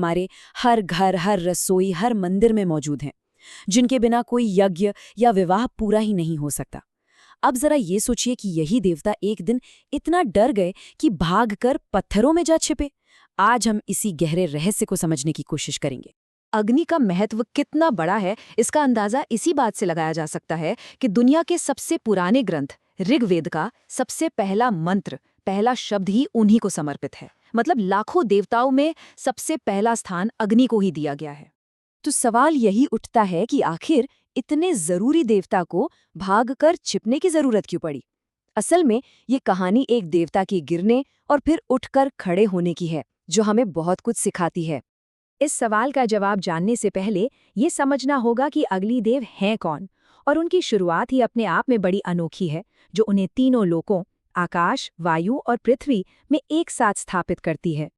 हमारे हर घर, हर रसोई, हर मंदिर में मौजूद हैं, जिनके बिना कोई यज्ञ या विवाह पूरा ही नहीं हो सकता। अब जरा ये सोचिए कि यही देवता एक दिन इतना डर गए कि भागकर पत्थरों में जा छिपे। आज हम इसी गहरे रहस्य को समझने की कोशिश करेंगे। अग्नि का महत्व कितना बड़ा है, इसका अंदाजा इसी बात से लगाया जा सकता है कि दुनिया के सबसे पुराने ग्रंथ ऋग्वेद का सबसे पहला मंत्र, पहला शब्द ही उन्हीं को समर्पित है। मतलब लाखों देवताओं में सबसे पहला स्थान अग्नि को ही दिया गया है। तो सवाल यही उठता है कि आखिर इतने जरूरी देवता को भागकर छिपने की जरूरत क्यों पड़ी? असल में ये कहानी एक देवता के गिरने और फिर उठकर खड़े होने की है, जो हमें बहुत कुछ सिखाती है। इस सवाल का जवाब जानने से पहले ये समझना होगा कि अग्निदेव हैं कौन, और उनकी शुरुआत ही अपने आप में बड़ी अनोखी है, जो उन्हें तीनों लोकों आकाश, वायु और पृथ्वी में एक साथ स्थापित करती है।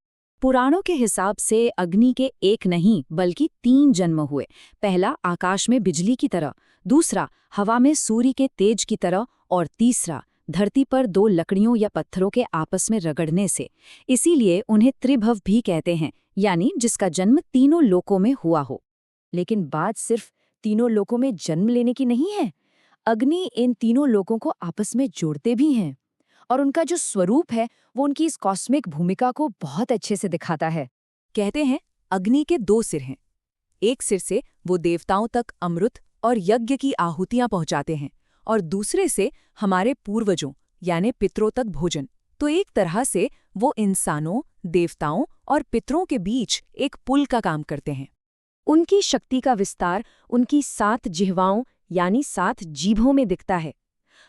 पुराणों के हिसाब से अग्नि के एक नहीं बल्कि 3 जन्म हुए। पहला आकाश में बिजली की तरह, दूसरा हवा में सूर्य के तेज की तरह, और तीसरा धरती पर 2 लकड़ियों या पत्थरों के आपस में रगड़ने से। इसीलिए उन्हें त्रिभव भी कहते हैं, यानी जिसका जन्म तीनों लोकों में हुआ हो। लेकिन बात सिर्फ तीनों लोकों में जन्म लेने की नहीं है। अग्नि इन तीनों लोकों को आपस में जोड़ते भी हैं, और उनका जो स्वरूप है वो उनकी इस कॉस्मिक भूमिका को बहुत अच्छे से दिखाता है। कहते हैं अग्नि के 2 सिर हैं। एक सिर से वो देवताओं तक अमृत और यज्ञ की आहुतियां पहुंचाते हैं, और दूसरे से हमारे पूर्वजों यानी पितरों तक भोजन। तो एक तरह से वो इंसानों, देवताओं और पितरों के बीच एक पुल का काम करते हैं। उनकी शक्ति का विस्तार उनकी 7 जिह्वाओं यानी 7 जीभों में दिखता है।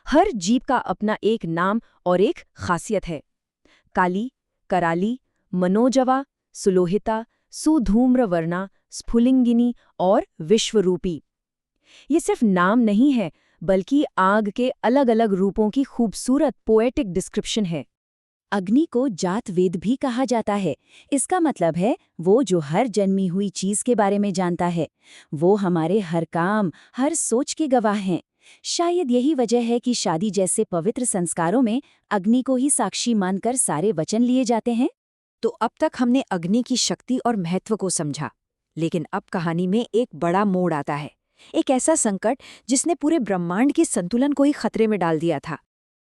हर जीभ का अपना एक नाम और एक खासियत है। काली, कराली, मनोजवा, सुलोहिता, सुधूम्रवर्णा, स्फुलिंगिनी और विश्वरूपी। ये सिर्फ नाम नहीं है, बल्कि आग के अलग अलग रूपों की खूबसूरत पोएटिक डिस्क्रिप्शन है। अग्नि को जात वेद भी कहा जाता है। इसका मतलब है वो जो हर जन्मी हुई चीज के बारे में जानता है। वो हमारे हर काम, हर सोच के गवाह हैं। शायद यही वजह है कि शादी जैसे पवित्र संस्कारों में अग्नि को ही साक्षी मानकर सारे वचन लिए जाते हैं। तो अब तक हमने अग्नि की शक्ति और महत्व को समझा, लेकिन अब कहानी में एक बड़ा मोड़ आता है। एक ऐसा संकट जिसने पूरे ब्रह्मांड के संतुलन को ही खतरे में डाल दिया था।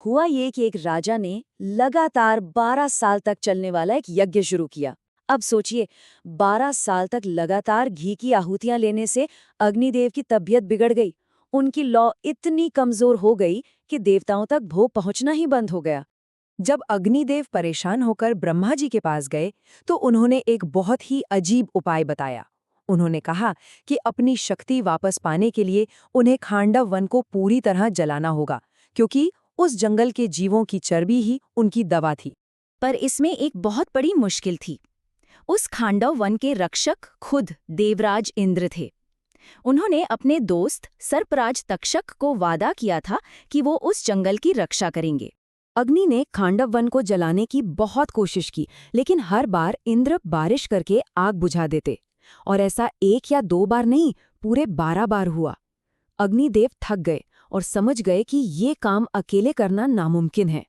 हुआ ये कि एक राजा ने लगातार 12 साल तक चलने वाला एक यज्ञ शुरू किया। अब सोचिए, 12 साल तक लगातार घी की आहुतियां लेने से अग्निदेव की तबीयत बिगड़ गई। उनकी लौ इतनी कमजोर हो गई कि देवताओं तक भोग पहुंचना ही बंद हो गया। जब अग्निदेव परेशान होकर ब्रह्मा जी के पास गए, तो उन्होंने एक बहुत ही अजीब उपाय बताया। उन्होंने कहा कि अपनी शक्ति वापस पाने के लिए उन्हें खांडव वन को पूरी तरह जलाना होगा, क्योंकि उस जंगल के जीवों की चर्बी ही उनकी दवा थी। पर इसमें एक बहुत बड़ी मुश्किल थी। उस खांडव वन के रक्षक खुद देवराज इंद्र थे। उन्होंने अपने दोस्त सर्पराज तक्षक को वादा किया था कि वो उस जंगल की रक्षा करेंगे। अग्नि ने खांडव वन को जलाने की बहुत कोशिश की, लेकिन हर बार इंद्र बारिश करके आग बुझा देते, और ऐसा 1 या 2 बार नहीं, पूरे 12 बार हुआ। अग्निदेव थक गए और समझ गए कि ये काम अकेले करना नामुमकिन है।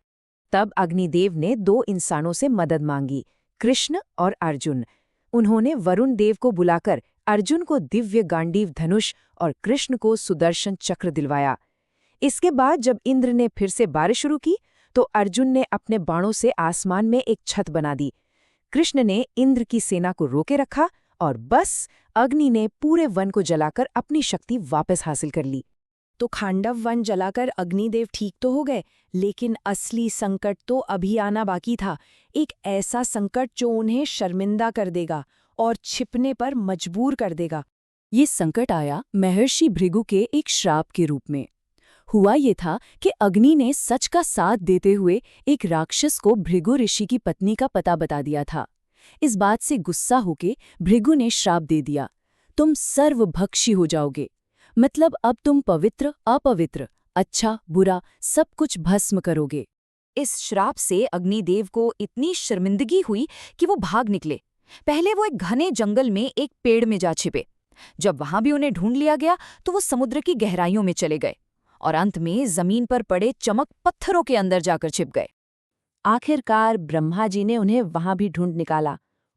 तब अग्निदेव ने 2 इंसानों से मदद मांगी, कृष्ण और अर्जुन। उन्होंने वरुण देव को बुलाकर अर्जुन को दिव्य गांडीव धनुष और कृष्ण को सुदर्शन चक्र दिलवाया। इसके बाद जब इंद्र ने फिर से बारिश शुरू की, तो अर्जुन ने अपने बाणों से आसमान में एक छत बना दी। कृष्ण ने इंद्र की सेना को रोके रखा, और बस अग्नि ने पूरे वन को जलाकर अपनी शक्ति वापस हासिल कर ली। तो खांडव वन जलाकर अग्निदेव ठीक तो हो गए, लेकिन असली संकट तो अभी आना बाकी था। एक ऐसा संकट जो उन्हें शर्मिंदा कर देगा और छिपने पर मजबूर कर देगा। ये संकट आया महर्षि भृगु के एक श्राप के रूप में। हुआ ये था कि अग्नि ने सच का साथ देते हुए एक राक्षस को भृगु ऋषि की पत्नी का पता बता दिया था। इस बात से गुस्सा होके भृगु ने श्राप दे दिया, तुम सर्वभक्षी हो जाओगे। मतलब अब तुम पवित्र, अपवित्र, अच्छा, बुरा सब कुछ भस्म करोगे। इस श्राप से अग्निदेव को इतनी शर्मिंदगी हुई कि वो भाग निकले। पहले वो एक घने जंगल में एक पेड़ में जा छिपे। जब वहां भी उन्हें ढूंढ लिया गया, तो वो समुद्र की गहराइयों में चले गए, और अंत में जमीन पर पड़े चमक पत्थरों के अंदर जाकर छिप गए। आखिरकार ब्रह्मा जी ने उन्हें वहां भी ढूंढ निकाला।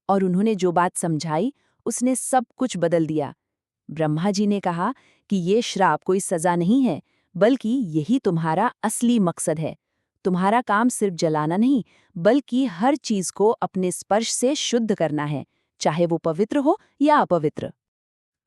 और उन्होंने जो बात समझाई उसने सब कुछ बदल दिया। ब्रह्मा जी ने कहा कि ये श्राप कोई सजा नहीं है, बल्कि यही तुम्हारा असली मकसद है। तुम्हारा काम सिर्फ जलाना नहीं, बल्कि हर चीज को अपने स्पर्श से शुद्ध करना है, चाहे वो पवित्र हो या अपवित्र।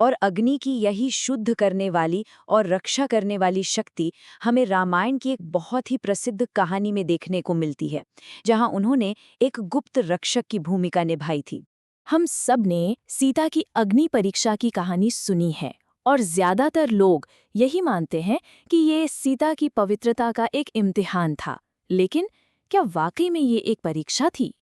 और अग्नि की यही शुद्ध करने वाली और रक्षा करने वाली शक्ति हमें रामायण की एक बहुत ही प्रसिद्ध कहानी में देखने को मिलती है, जहां उन्होंने एक गुप्त रक्षक की भूमिका निभाई थी। हम सब ने सीता की अग्नि परीक्षा की कहानी सुनी है और ज्यादातर लोग यही मानते हैं कि ये सीता की पवित्रता का एक इम्तिहान था। लेकिन क्या वाकई में ये एक परीक्षा थी?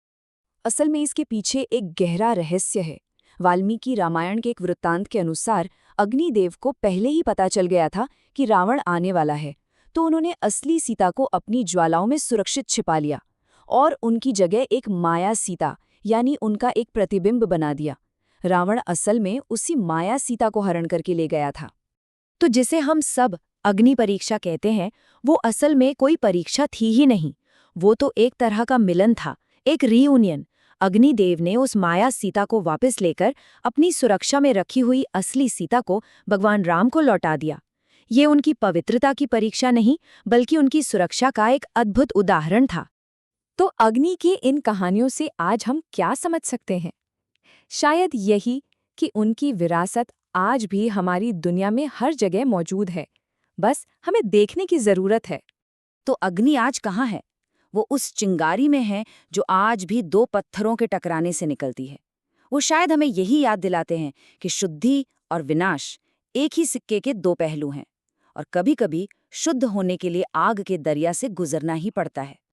असल में इसके पीछे एक गहरा रहस्य है। वाल्मीकि रामायण के एक वृत्तांत के अनुसार अग्निदेव को पहले ही पता चल गया था कि रावण आने वाला है, तो उन्होंने असली सीता को अपनी ज्वालाओं में सुरक्षित छिपा लिया और उनकी जगह एक माया सीता यानी उनका एक प्रतिबिंब बना दिया। रावण असल में उसी माया सीता को हरण करके ले गया था। तो जिसे हम सब अग्नि परीक्षा कहते हैं, वो असल में कोई परीक्षा थी ही नहीं। वो तो एक तरह का मिलन था, एक रीयूनियन। अग्निदेव ने उस माया सीता को वापस लेकर अपनी सुरक्षा में रखी हुई असली सीता को भगवान राम को लौटा दिया। ये उनकी पवित्रता की परीक्षा नहीं, बल्कि उनकी सुरक्षा का एक अद्भुत उदाहरण था। तो अग्नि की इन कहानियों से आज हम क्या समझ सकते हैं? शायद यही कि उनकी विरासत आज भी हमारी दुनिया में हर जगह मौजूद है, बस हमें देखने की जरूरत है। तो अग्नि आज कहाँ है? वो उस चिंगारी में है जो आज भी दो पत्थरों के टकराने से निकलती है। वो शायद हमें यही याद दिलाते हैं कि शुद्धि और विनाश एक ही सिक्के के दो पहलू हैं, और कभी-कभी शुद्ध होने के लिए आग के दरिया से गुजरना ही पड़ता है।